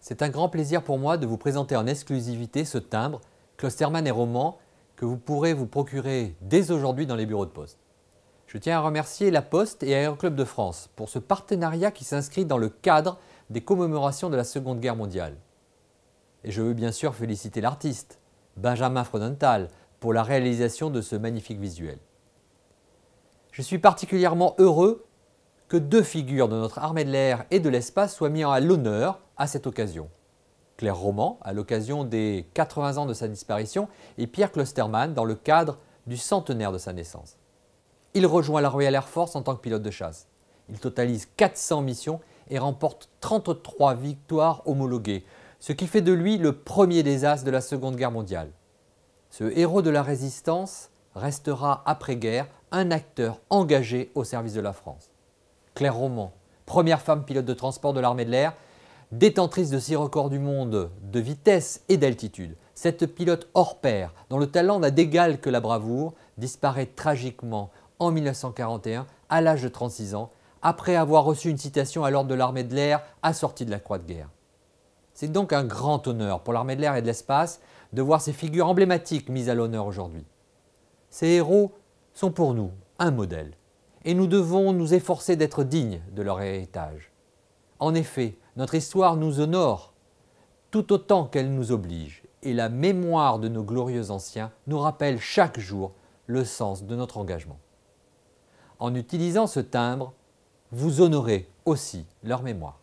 C'est un grand plaisir pour moi de vous présenter en exclusivité ce timbre Klostermann et Roman que vous pourrez vous procurer dès aujourd'hui dans les bureaux de poste. Je tiens à remercier La Poste et Aéroclub de France pour ce partenariat qui s'inscrit dans le cadre des commémorations de la Seconde Guerre mondiale. Et je veux bien sûr féliciter l'artiste, Benjamin Freudenthal, pour la réalisation de ce magnifique visuel. Je suis particulièrement heureux que deux figures de notre armée de l'air et de l'espace soient mises à l'honneur à cette occasion. Claire Roman, à l'occasion des 80 ans de sa disparition, et Pierre Klostermann, dans le cadre du centenaire de sa naissance. Il rejoint la Royal Air Force en tant que pilote de chasse. Il totalise 400 missions et remporte 33 victoires homologuées, ce qui fait de lui le premier des as de la Seconde Guerre mondiale. Ce héros de la résistance restera après-guerre un acteur engagé au service de la France. Claire Roman, première femme pilote de transport de l'armée de l'air, détentrice de 6 records du monde de vitesse et d'altitude. Cette pilote hors pair, dont le talent n'a d'égal que la bravoure, disparaît tragiquement en 1941 à l'âge de 36 ans, après avoir reçu une citation à l'ordre de l'armée de l'air assortie de la croix de guerre. C'est donc un grand honneur pour l'armée de l'air et de l'espace de voir ces figures emblématiques mises à l'honneur aujourd'hui. Ces héros sont pour nous un modèle et nous devons nous efforcer d'être dignes de leur héritage. En effet, notre histoire nous honore tout autant qu'elle nous oblige et la mémoire de nos glorieux anciens nous rappelle chaque jour le sens de notre engagement. En utilisant ce timbre, vous honorez aussi leur mémoire.